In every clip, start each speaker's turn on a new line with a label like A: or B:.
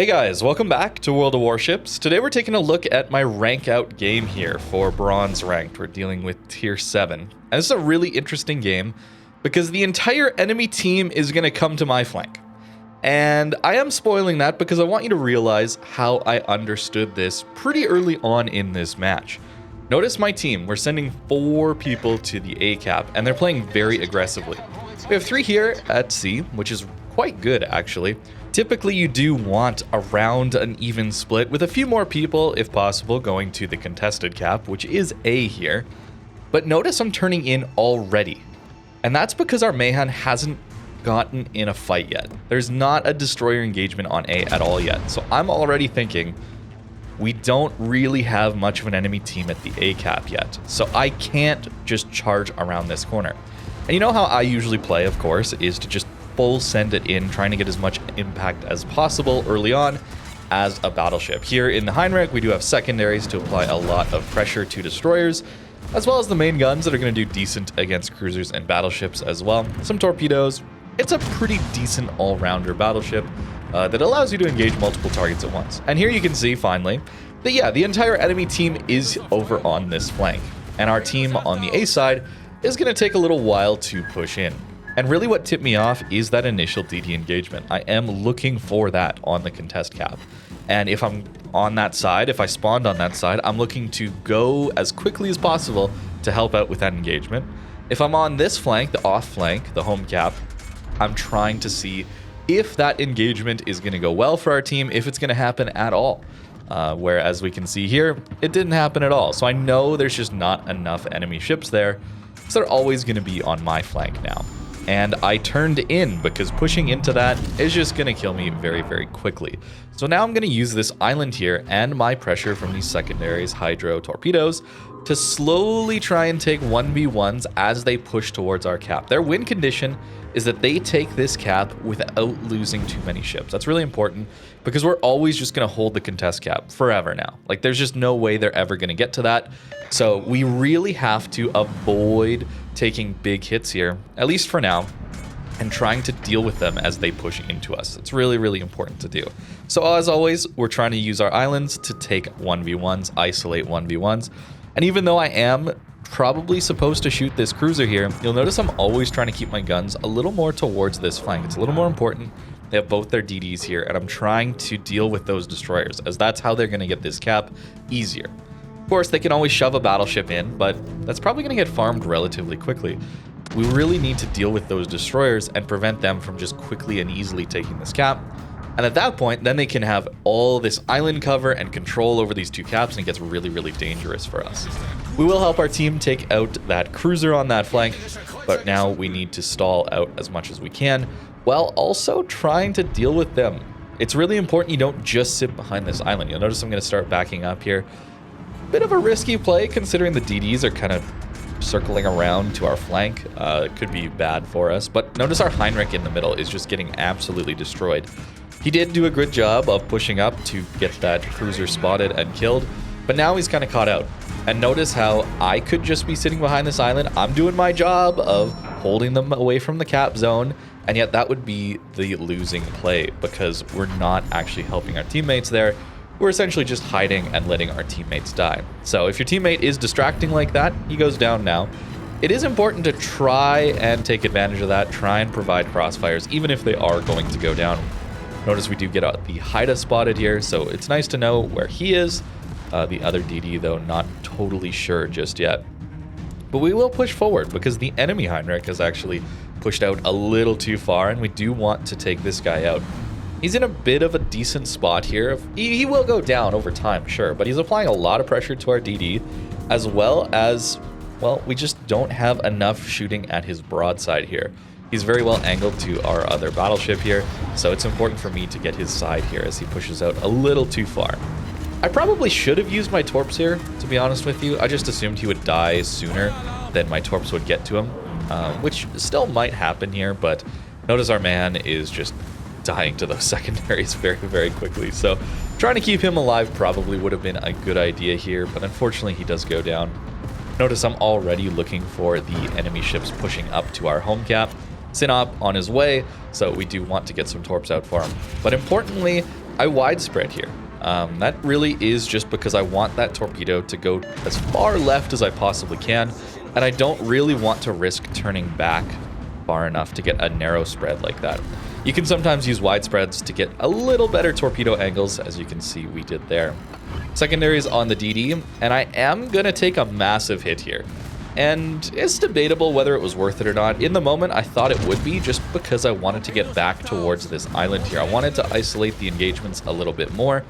A: Hey guys, welcome back to World of Warships. Today we're taking a look at my rank out game here for Bronze Ranked. We're dealing with Tier 7. And this is a really interesting game because the entire enemy team is going to come to my flank. And I am spoiling that because I want you to realize how I understood this pretty early on in this match. Notice my team, we're sending 4 people to the A cap and they're playing very aggressively. We have 3 here at C, which is quite good actually. Typically you do want around an even split with a few more people, if possible, going to the contested cap, which is A here. But notice I'm turning in already. And that's because our Mayhem hasn't gotten in a fight yet. There's not a destroyer engagement on A at all yet. So I'm already thinking we don't really have much of an enemy team at the A cap yet. So I can't just charge around this corner. And you know how I usually play, of course, is to just full send it in, trying to get as much impact as possible early on as a battleship. Here in the Heinrich, we do have secondaries to apply a lot of pressure to destroyers, as well as the main guns that are going to do decent against cruisers and battleships as well. Some torpedoes. It's a pretty decent all-rounder battleship that allows you to engage multiple targets at once. And here you can see, finally, that yeah, the entire enemy team is over on this flank. And our team on the A side is going to take a little while to push in. And really what tipped me off is that initial DD engagement. I am looking for that on the contest cap. And if I'm on that side, if I spawned on that side, I'm looking to go as quickly as possible to help out with that engagement. If I'm on this flank, the off flank, the home cap, I'm trying to see if that engagement is going to go well for our team, if it's going to happen at all. Whereas we can see here, it didn't happen at all. So I know there's just not enough enemy ships there. So they're always going to be on my flank now. And I turned in because pushing into that is just going to kill me very, very quickly. So now I'm going to use this island here and my pressure from these secondaries, hydro torpedoes, to slowly try and take 1v1s as they push towards our cap. Their win condition is that they take this cap without losing too many ships. That's really important because we're always just going to hold the contest cap forever now. Like there's just no way they're ever going to get to that. So we really have to avoid taking big hits here, at least for now, and trying to deal with them as they push into us. It's really, really important to do. So as always, we're trying to use our islands to take 1v1s, isolate 1v1s. And even though I am probably supposed to shoot this cruiser here, you'll notice I'm always trying to keep my guns a little more towards this flank. It's a little more important. They have both their DDs here, and I'm trying to deal with those destroyers, as that's how they're going to get this cap easier. Of course, they can always shove a battleship in, but that's probably going to get farmed relatively quickly. We really need to deal with those destroyers and prevent them from just quickly and easily taking this cap. And at that point, then they can have all this island cover and control over these 2 caps, and it gets really, really dangerous for us. We will help our team take out that cruiser on that flank, but now we need to stall out as much as we can, while also trying to deal with them. It's really important you don't just sit behind this island. You'll notice I'm going to start backing up here. Bit of a risky play considering the DDs are kind of circling around to our flank. It could be bad for us, but notice our Heinrich in the middle is just getting absolutely destroyed. He did do a good job of pushing up to get that cruiser spotted and killed, but now he's kind of caught out. And notice how I could just be sitting behind this island. I'm doing my job of holding them away from the cap zone, and yet that would be the losing play because we're not actually helping our teammates there. We're essentially just hiding and letting our teammates die. So if your teammate is distracting like that, he goes down now. It is important to try and take advantage of that, try and provide crossfires, even if they are going to go down. Notice we do get the Haida spotted here, so it's nice to know where he is. The other DD, though, not totally sure just yet. But we will push forward because the enemy Heinrich has actually pushed out a little too far, and we do want to take this guy out. He's in a bit of a decent spot here. He will go down over time, sure, but he's applying a lot of pressure to our DD, as well as, well, we just don't have enough shooting at his broadside here. He's very well angled to our other battleship here, so it's important for me to get his side here as he pushes out a little too far. I probably should have used my torps here, to be honest with you. I just assumed he would die sooner than my torps would get to him, which still might happen here, but notice our man is just dying to those secondaries very, very quickly. So trying to keep him alive probably would have been a good idea here, but unfortunately he does go down. Notice I'm already looking for the enemy ships pushing up to our home cap. Sinop on his way, so we do want to get some torps out for him. But importantly, I widespread here. That really is just because I want that torpedo to go as far left as I possibly can, and I don't really want to risk turning back far enough to get a narrow spread like that. You can sometimes use wide spreads to get a little better torpedo angles, as you can see we did there. Secondaries on the DD, and I am going to take a massive hit here. And it's debatable whether it was worth it or not. In the moment, I thought it would be, just because I wanted to get back towards this island here. I wanted to isolate the engagements a little bit more,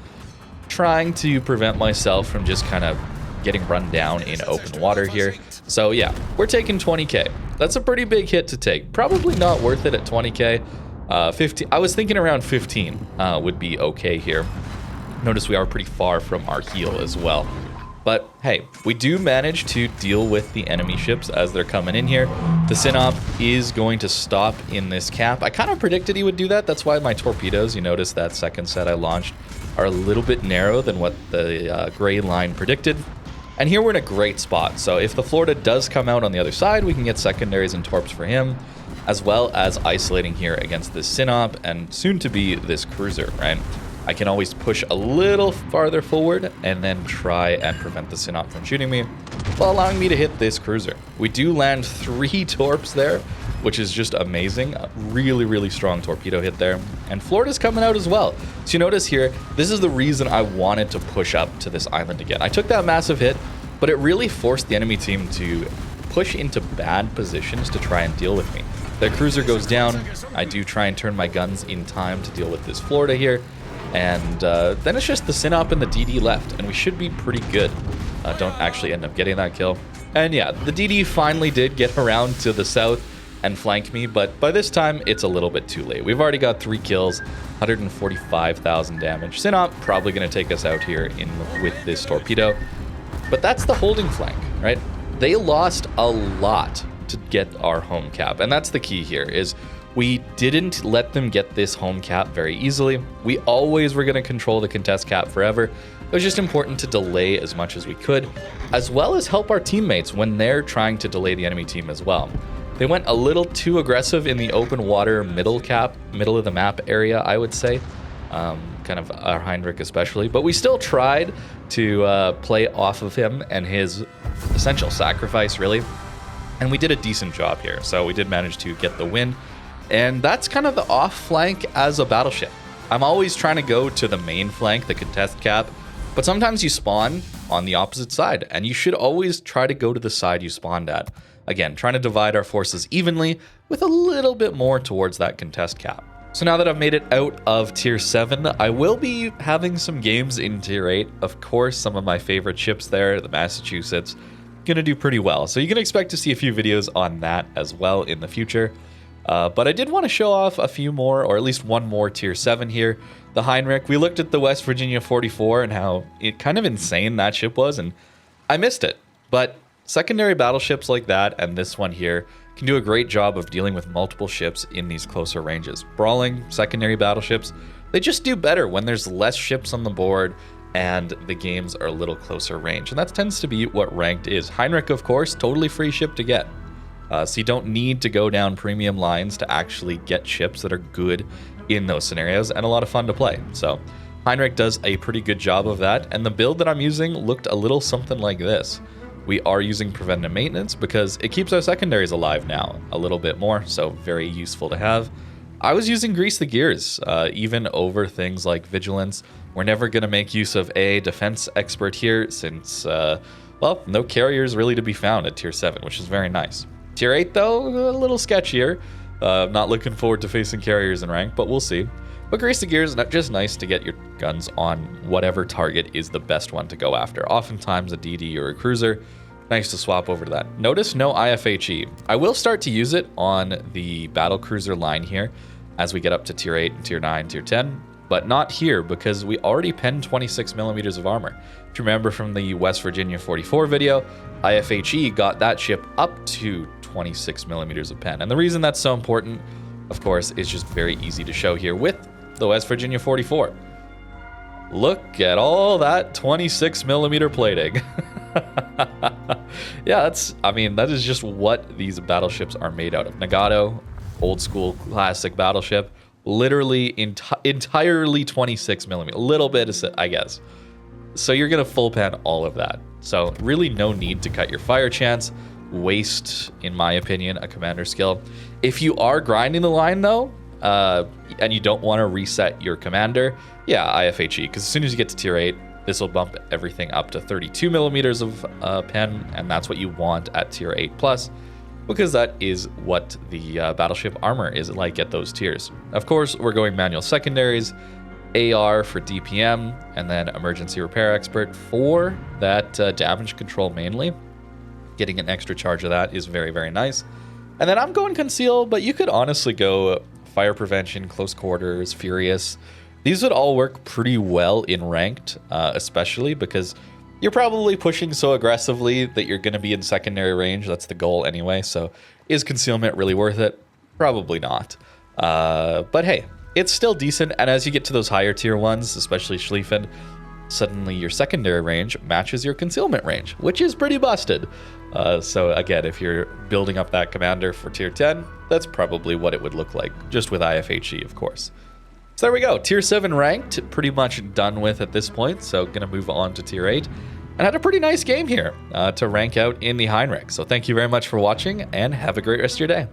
A: trying to prevent myself from just kind of getting run down in open water here. So yeah, we're taking 20k. That's a pretty big hit to take. Probably not worth it at 20k. 15. I was thinking around 15 would be okay here. Notice we are pretty far from our heel as well. But hey, we do manage to deal with the enemy ships as they're coming in here. The Synop is going to stop in this cap. I kind of predicted he would do that. That's why my torpedoes, you notice that second set I launched, are a little bit narrow than what the gray line predicted. And here we're in a great spot. So if the Florida does come out on the other side, we can get secondaries and torps for him, as well as isolating here against this Synop and soon to be this cruiser, right? I can always push a little farther forward and then try and prevent the Synop from shooting me while allowing me to hit this cruiser. We do land 3 torps there, which is just amazing. A really, really strong torpedo hit there. And Florida's coming out as well. So you notice here, this is the reason I wanted to push up to this island again. I took that massive hit, but it really forced the enemy team to push into bad positions to try and deal with me. Their cruiser goes down. I do try and turn my guns in time to deal with this Florida here. And then it's just the Synop and the DD left, and we should be pretty good. Don't actually end up getting that kill. And yeah, the DD finally did get around to the south and flank me, but by this time, it's a little bit too late. We've already got 3 kills, 145,000 damage. Synop probably going to take us out here with this torpedo. But that's the holding flank, right? They lost a lot to get our home cap, and that's the key here, is we didn't let them get this home cap very easily. We always were going to control the contest cap forever. It was just important to delay as much as we could, as well as help our teammates when they're trying to delay the enemy team as well. They went a little too aggressive in the open water middle of the map area, I would say. Kind of our Heinrich especially, but we still tried to play off of him and his essential sacrifice, really. And we did a decent job here, so we did manage to get the win. And that's kind of the off flank as a battleship. I'm always trying to go to the main flank, the contest cap, but sometimes you spawn on the opposite side, and you should always try to go to the side you spawned at. Again, trying to divide our forces evenly with a little bit more towards that contest cap. So now that I've made it out of Tier 7, I will be having some games in Tier 8. Of course, some of my favorite ships there, the Massachusetts, gonna do pretty well. So you can expect to see a few videos on that as well in the future. But I did want to show off a few more, or at least one more Tier 7 here. The Heinrich, we looked at the West Virginia 44 and how kind of insane that ship was, and I missed it. But secondary battleships like that and this one here can do a great job of dealing with multiple ships in these closer ranges. Brawling, secondary battleships, they just do better when there's less ships on the board and the games are a little closer range. And that tends to be what ranked is. Heinrich, of course, totally free ship to get. So you don't need to go down premium lines to actually get ships that are good in those scenarios and a lot of fun to play. So Heinrich does a pretty good job of that, and the build that I'm using looked a little something like this. We are using preventive maintenance because it keeps our secondaries alive now a little bit more, so very useful to have. I was using grease the gears, even over things like vigilance. We're never going to make use of a defense expert here since, well, no carriers really to be found at Tier 7, which is very nice. Tier 8, though, a little sketchier. Not looking forward to facing carriers in rank, but we'll see. But grease the gears, just nice to get your guns on whatever target is the best one to go after. Oftentimes a DD or a cruiser. Nice to swap over to that. Notice no IFHE. I will start to use it on the Battlecruiser line here as we get up to Tier 8, Tier 9, Tier 10. But not here because we already penned 26 millimeters of armor. If you remember from the West Virginia 44 video, IFHE got that ship up to 26 millimeters of pen. And the reason that's so important, of course, is just very easy to show here with the West Virginia 44. Look at all that 26 millimeter plating. Yeah, that is just what these battleships are made out of. Nagato, old school classic battleship, Literally entirely 26 millimeter. A little bit, I guess. So you're going to full pan all of that. So really no need to cut your fire chance. Waste, in my opinion, a commander skill. If you are grinding the line, though, and you don't want to reset your commander, yeah, IFHE, because as soon as you get to tier 8, this will bump everything up to 32 millimeters of pen, and that's what you want at tier 8 plus, because that is what the battleship armor is like at those tiers. Of course, we're going manual secondaries, AR for DPM, and then emergency repair expert for that damage control mainly. Getting an extra charge of that is very, very nice. And then I'm going conceal, but you could honestly go fire prevention, close quarters, furious. These would all work pretty well in ranked, especially because you're probably pushing so aggressively that you're going to be in secondary range. That's the goal anyway. So is concealment really worth it? Probably not. But hey, it's still decent. And as you get to those higher tier ones, especially Schlieffen, suddenly your secondary range matches your concealment range, which is pretty busted. So again, if you're building up that commander for tier 10, that's probably what it would look like, just with IFHE, of course. So there we go, tier 7 ranked, pretty much done with at this point. So gonna move on to tier 8, and had a pretty nice game here to rank out in the Heinrich. So thank you very much for watching, and have a great rest of your day.